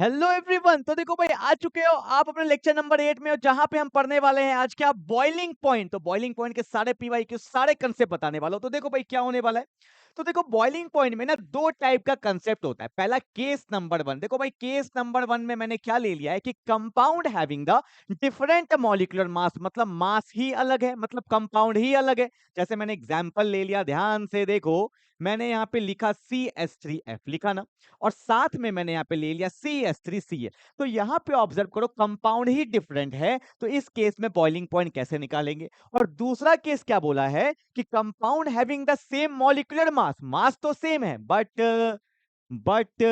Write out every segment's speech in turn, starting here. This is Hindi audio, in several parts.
Hello everyone. तो देखो भाई, आ चुके हो आप अपने लेक्चर नंबर 8 में, और जहां पे हम पढ़ने वाले हैं आज क्या, बॉइलिंग पॉइंट। तो बॉइलिंग पॉइंट के सारे पीवाई के सारे कंसेप्ट बताने वाला हूं। तो देखो भाई क्या होने वाला है। तो देखो बॉइलिंग पॉइंट में ना दो टाइप का कंसेप्ट होता है। पहला केस नंबर 1। देखो भाई केस नंबर 1 में मैंने क्या ले लिया है कि compound having the different molecular mass, मतलब मास ही अलग है, मतलब कंपाउंड ही अलग है। जैसे मैंने एग्जांपल ले लिया, ध्यान से देखो, मैंने यहाँ पे लिखा CH3F लिखा ना, और साथ में मैंने यहाँ पे ले लिया CH3Cl। तो यहाँ पे ऑब्जर्व करो कंपाउंड ही डिफरेंट है, तो इस केस में बॉइलिंग पॉइंट कैसे निकालेंगे। और दूसरा केस क्या बोला है कि compound having the same molecular mass, mass तो सेम है बट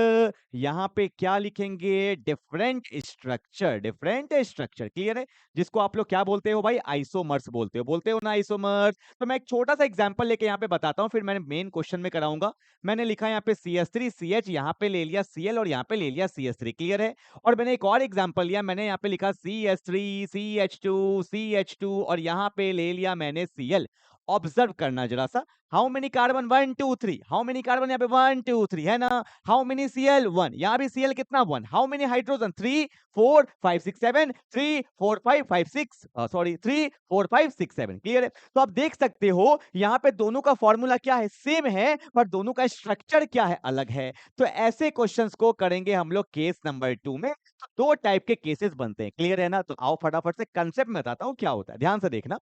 यहां पे क्या लिखेंगे, different structure, different structure. Clear है, जिसको आप लोग क्या बोलते हो भाई, आइसोमर्स बोलते हो ना, आइसोमर्स। तो मैं एक छोटा सा एग्जांपल लेके यहाँ पे बताता हूँ, फिर मैंने मेन क्वेश्चन में कराऊंगा। मैंने लिखा यहाँ पे CH3CH, यहाँ पे ले लिया Cl और यहाँ पे ले लिया CH3। क्लियर है। और मैंने एक और एग्जांपल लिया, मैंने यहाँ पे लिखा CH3 CH2 CH2 और यहाँ पे ले लिया मैंने Cl। ऑब्जर्व करना जरा सा, how many carbon, 1 2 3, how many carbon यहाँ पे 1 2 3 है ना, हाउ मेनी Cl 1, यहाँ भी Cl कितना 1, how many hydrogen 3 4 5 6 7, 3 4 5 5 6 sorry 3 4 5 6 7। Clear है। तो आप देख सकते हो यहाँ पे दोनों का फॉर्मूला क्या है, सेम है, पर दोनों का स्ट्रक्चर क्या है, अलग है। तो ऐसे क्वेश्चंस को करेंगे हम लोग केस नंबर 2 में। तो दो टाइप के केसेस बनते हैं। क्लियर है ना। तो आओ फटाफट से कंसेप्ट में बताता हूँ क्या होता है, ध्यान से देखना।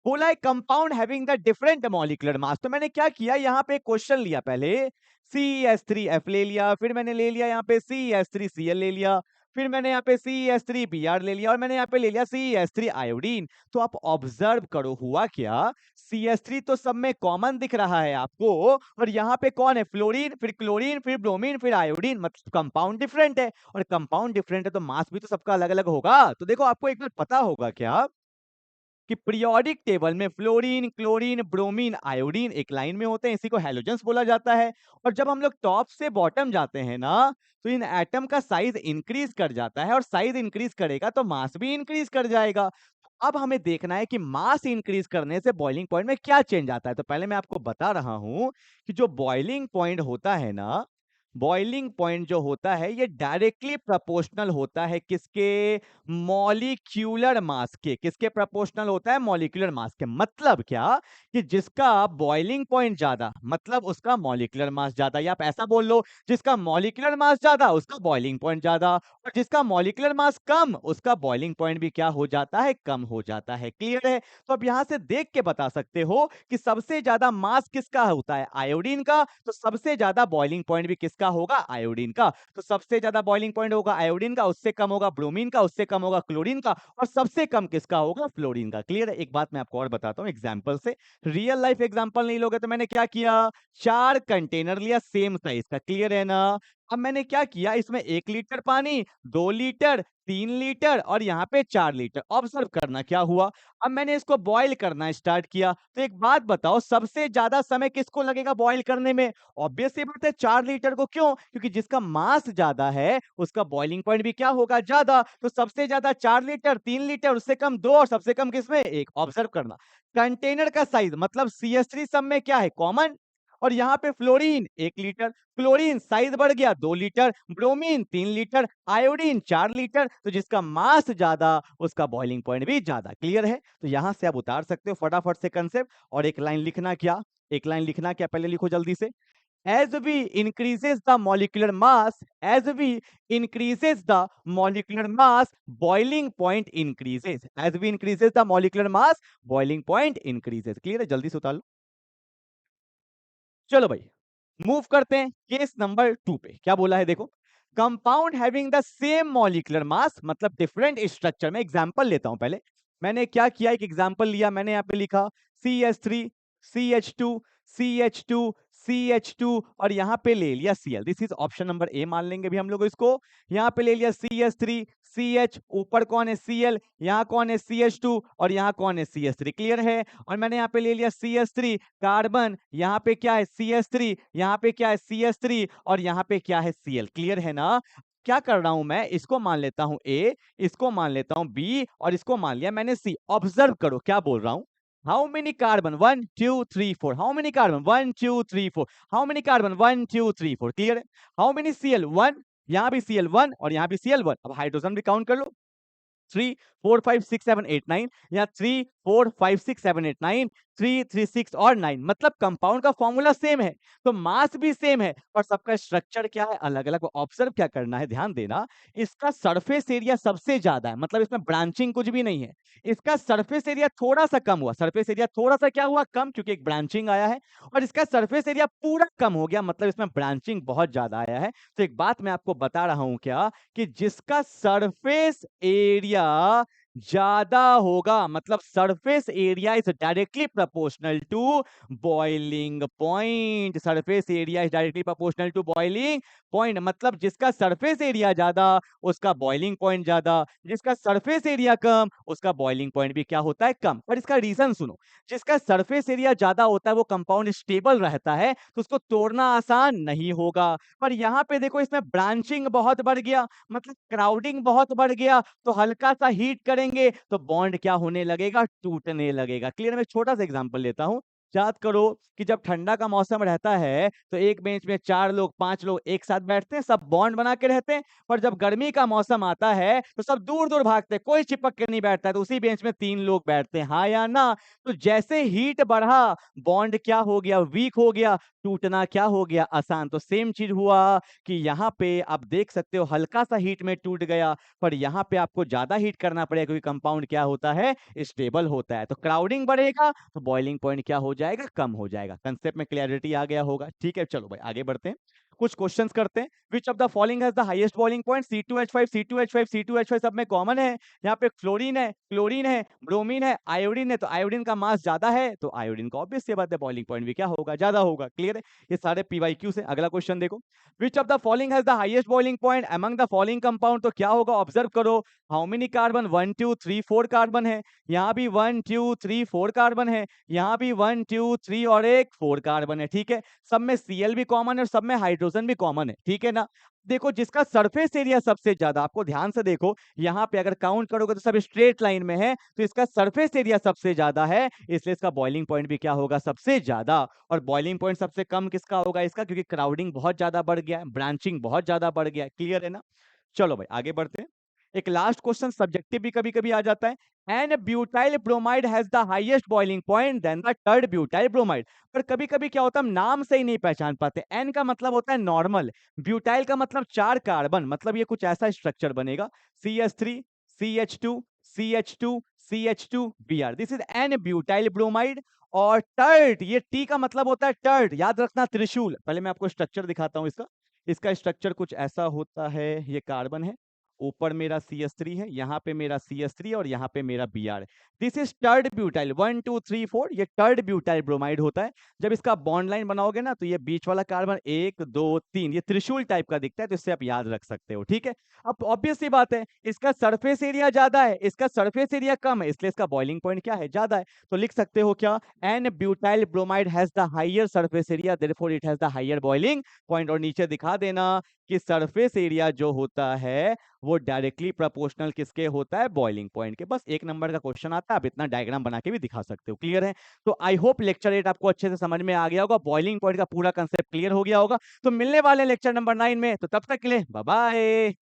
बोला है compound having the different molecular mass. तो मैंने क्या किया, यहाँ पे क्वेश्चन लिया, पहले CH3F ले लिया, फिर मैंने ले लिया यहाँ पे CH3Cl ले लिया, फिर मैंने यहाँ पे CH3Br ले लिया, और मैंने यहाँ पे ले लिया CH3 आयोडीन। तो आप ऑब्जर्व करो हुआ क्या, CH3 तो सब में कॉमन दिख रहा है आपको, और यहाँ पे कौन है, फ्लोरीन, फिर क्लोरीन, फिर ब्रोमीन, फिर आयोडीन, मतलब कंपाउंड डिफरेंट है। और कंपाउंड डिफरेंट है तो मास भी तो सबका अलग अलग होगा। तो देखो आपको एक बार पता होगा क्या कि पीरियोडिक टेबल में फ्लोरीन, क्लोरीन, ब्रोमीन, आयोडीन एक लाइन में होते हैं, इसी को हैलोजेंस बोला जाता है। और जब हम लोग टॉप से बॉटम जाते हैं ना, तो इन एटम का साइज इंक्रीज कर जाता है, और साइज इंक्रीज करेगा तो मास भी इंक्रीज कर जाएगा। अब हमें देखना है कि मास इंक्रीज करने से बॉइलिंग पॉइंट में क्या चेंज आता है। तो पहले मैं आपको बता रहा हूं कि जो बॉइलिंग पॉइंट होता है ना, बॉइलिंग पॉइंट जो होता है ये डायरेक्टली प्रोपोर्शनल होता है किसके, मॉलिक्यूलर मास के। किसके प्रोपोर्शनल होता है, मॉलिक्यूलर मास के। मतलब क्या कि जिसका बॉइलिंग पॉइंट ज्यादा, मतलब उसका मॉलिक्यूलर मास ज्यादा, या आप ऐसा बोल लो, जिसका मॉलिक्यूलर मास ज्यादा उसका बॉइलिंग पॉइंट ज्यादा, और जिसका मॉलिक्यूलर मास कम उसका बॉइलिंग पॉइंट भी क्या हो जाता है, कम हो जाता है। क्लियर है। तो अब यहां से देख के बता सकते हो कि सबसे ज्यादा मास किसका होता है, आयोडीन का, तो सबसे ज्यादा बॉइलिंग पॉइंट भी किसका होगा, आयोडीन का। तो सबसे ज्यादा बॉइलिंग पॉइंट होगा आयोडीन का, उससे कम होगा ब्रोमीन का, उससे कम होगा क्लोरीन का, और सबसे कम किसका होगा, फ्लोरीन का। क्लियर है। एक बात मैं आपको और बताता हूं एग्जांपल से, रियल लाइफ एग्जांपल नहीं लोगे तो मैंने क्या किया, 4 कंटेनर लिया सेम साइज का। क्लियर है ना। अब मैंने क्या किया, इसमें 1 लीटर पानी, 2 लीटर, 3 लीटर और यहाँ पे 4 लीटर। ऑब्जर्व करना क्या हुआ, अब मैंने इसको बॉईल करना स्टार्ट किया। तो एक बात बताओ, सबसे ज्यादा समय किसको लगेगा बॉईल करने में, ऑब्वियस सी बात है 4 लीटर को। क्यों, क्योंकि जिसका मास ज्यादा है उसका बॉइलिंग पॉइंट भी क्या होगा, ज्यादा। तो सबसे ज्यादा 4 लीटर, 3 लीटर, उससे कम 2, और सबसे कम किसमें, एक। ऑब्जर्व करना कंटेनर का साइज, मतलब CH3 सब में क्या है, कॉमन। और यहाँ पे फ्लोरीन 1 लीटर, क्लोरीन साइज बढ़ गया 2 litre, bromine 3 litre, iodine 4 litre. तो जिसका मास ज्यादा उसका बॉइलिंग पॉइंट भी ज्यादा। क्लियर है। तो यहां से आप उतार सकते हो फटाफट से कंसेप्ट। और एक लाइन लिखना क्या, एक लाइन लिखना क्या, पहले लिखो जल्दी से। as we increases the molecular mass, as we increases the molecular mass, boiling point increases, as we increases the molecular mass, boiling point increases। Clear है, जल्दी से उतार लो। चलो भाई मूव करते हैं केस नंबर 2 पे। क्या बोला है देखो, compound having the same molecular मास, मतलब डिफरेंट स्ट्रक्चर में। एग्जांपल लेता हूं पहले। मैंने क्या किया, एक एग्जांपल लिया, मैंने यहाँ पे लिखा CH3 CH2 CH2 CH2 और यहाँ पे ले लिया Cl। This is option number A मान लेंगे भी हम लोग इसको। यहाँ पे ले लिया CH3 CH, ऊपर कौन है Cl, यहाँ कौन है CH2 और यहाँ कौन है CH3। क्लियर है। और मैंने यहाँ पे ले लिया CH3 कार्बन, यहाँ पे क्या है CH3, यहाँ पे क्या है CH3 और यहाँ पे क्या है Cl। क्लियर है ना। क्या कर रहा हूं मैं, इसको मान लेता हूं A, इसको मान लेता हूं B और इसको मान लिया मैंने C। ऑब्जर्व करो क्या बोल रहा हूं, how many carbon 1 2 3 4, how many carbon 1 2 3 4, how many carbon 1 2 3 4। Clear है। हाउ मेनी Cl 1 यहाँ भी Cl1 और यहाँ भी Cl1। अब हाइड्रोजन भी काउंट कर लो, 3 4 5 6 7 8 9, या 3 4 5 6 7 8 9, 3 3 6 और 9, मतलब कंपाउंड का फॉर्मूला सेम है, तो मास भी सेम है, और सबका स्ट्रक्चर क्या है, अलग अलग। ऑब्जर्व क्या करना है, ध्यान देना, इसका सरफेस एरिया सबसे ज्यादा है, मतलब इसमें ब्रांचिंग कुछ भी नहीं है। इसका सरफेस एरिया थोड़ा सा कम हुआ, सरफेस एरिया थोड़ा सा क्या हुआ, कम, क्योंकि एक ब्रांचिंग आया है। और इसका सरफेस एरिया पूरा कम हो गया, मतलब इसमें ब्रांचिंग बहुत ज्यादा आया है। तो एक बात मैं आपको बता रहा हूं क्या, कि जिसका सरफेस एरिया ज्यादा होगा, मतलब surface area is directly proportional to boiling point. Surface area is directly proportional to boiling point, मतलब जिसका सरफेस एरिया ज्यादा उसका बॉइलिंग पॉइंट ज्यादा, जिसका सरफेस एरिया कम उसका बॉइलिंग पॉइंट भी क्या होता है, कम। और इसका रीजन सुनो, जिसका सरफेस एरिया ज्यादा होता है वो कंपाउंड स्टेबल रहता है, तो उसको तोड़ना आसान नहीं होगा। पर यहाँ पे देखो, इसमें ब्रांचिंग बहुत बढ़ गया, मतलब क्राउडिंग बहुत बढ़ गया, तो हल्का सा हीट करेंगे तो बॉन्ड क्या होने लगेगा, टूटने लगेगा। क्लियर। मैं एक छोटा सा एग्जांपल लेता हूं। याद करो कि जब ठंडा का मौसम रहता है तो एक बेंच में 4 लोग 5 लोग एक साथ बैठते हैं, सब बॉन्ड बना के रहते हैं। पर जब गर्मी का मौसम आता है तो सब दूर दूर भागते हैं, कोई चिपक के नहीं बैठता है, तो उसी बेंच में 3 लोग बैठते हैं, हाँ या ना। तो जैसे हीट बढ़ा, बॉन्ड क्या हो गया, वीक हो गया, टूटना क्या हो गया, आसान। तो सेम चीज हुआ कि यहाँ पे आप देख सकते हो हल्का सा हीट में टूट गया, पर यहाँ पे आपको ज्यादा हीट करना पड़ेगा, क्योंकि कंपाउंड क्या होता है, स्टेबल होता है। तो क्राउडिंग बढ़ेगा तो बॉइलिंग पॉइंट क्या हो जाएगा, कम हो जाएगा। कंसेप्ट में क्लियरिटी आ गया होगा, ठीक है। चलो भाई आगे बढ़ते हैं, कुछ क्वेश्चंस करते हैं। Which of the following has the highest boiling point, C2H5 C2H5 C2H5 सब में कॉमन है। यहाँ पे फ्लोरीन है, क्लोरीन है, ब्रोमीन है, आयोडीन है, तो आयोडीन का मास ज्यादा है, तो आयोडीन का ऑब्वियस सी बात है बॉइलिंग पॉइंट भी क्या होगा, ज्यादा होगा। क्लियर है, ये सारे PYQ से। अगला क्वेश्चन देखो, which of the following has the highest boiling point among the following compound, तो क्या होगा, ऑब्जर्व करो। हाउ मेनी कार्बन, 1 2 3 4 कार्बन है, यहाँ भी 1 2 3 4 कार्बन है, यहाँ भी 1 2 3 और एक 4 कार्बन है, ठीक है। सब में Cl भी कॉमन है और सब में हाइड्रोजन भी कॉमन है, ठीक है ना। देखो जिसका सरफेस एरिया सबसे ज्यादा, आपको ध्यान से देखो, यहाँ पे अगर काउंट करोगे तो सब स्ट्रेट लाइन में है, तो इसका सरफेस एरिया सबसे ज्यादा है, इसलिए इसका बॉइलिंग पॉइंट भी क्या होगा, सबसे ज्यादा। और बॉइलिंग पॉइंट सबसे कम किसका होगा, इसका, क्योंकि क्राउडिंग बहुत ज्यादा बढ़ गया है, ब्रांचिंग बहुत ज्यादा बढ़ गया है। क्लियर है ना। चलो भाई आगे बढ़ते हैं। एक लास्ट क्वेश्चन, सब्जेक्टिव भी कभी कभी आ जाता है। N butyl bromide has the highest boiling point than the third butyl bromide. पर कभी कभी क्या होता है, हम नाम से ही नहीं पहचान पाते। एन का मतलब होता है नॉर्मल, ब्यूटाइल का मतलब 4 कार्बन, मतलब ये कुछ ऐसा स्ट्रक्चर बनेगा, CH3 CH2 CH2 CH2 Br, this is an butyl bromide. और टर्ट, ये टी का मतलब होता है टर्ट, याद रखना, त्रिशूल। पहले मैं आपको स्ट्रक्चर दिखाता हूं इसका। इसका स्ट्रक्चर कुछ ऐसा होता है, ये कार्बन है, ऊपर मेरा CH3 है, यहाँ पे मेरा CH3 और यहाँ पे मेरा Br। दिस इज टर्ड ब्यूटाइल, 1 2 3 4, ये टर्ड ब्यूटाइल ब्रोमाइड होता है। जब इसका बॉन्ड लाइन बनाओगे ना, तो ये बीच वाला कार्बन 1 2 3 ये त्रिशूल टाइप का दिखता है, तो इससे आप याद रख सकते हो, ठीक है। अब ऑब्वियस सी बात है, इसका सरफेस एरिया ज्यादा है, इसका सरफेस एरिया कम है, इसलिए इसका बॉइलिंग पॉइंट क्या है, ज्यादा है। तो लिख सकते हो क्या, n butyl bromide has the higher surface area, therefore it has the higher boiling point. और नीचे दिखा देना कि सरफेस एरिया जो होता है वो डायरेक्टली प्रोपोर्शनल किसके होता है, बॉइलिंग पॉइंट के। बस एक नंबर का क्वेश्चन आता है, आप इतना डायग्राम बना के भी दिखा सकते हो। क्लियर है। तो आई होप लेक्चर 8 आपको अच्छे से समझ में आ गया होगा, बॉइलिंग पॉइंट का पूरा कंसेप्ट क्लियर हो गया होगा। तो मिलने वाले लेक्चर नंबर 9 में, तो तब तक के लिए बाय बाय।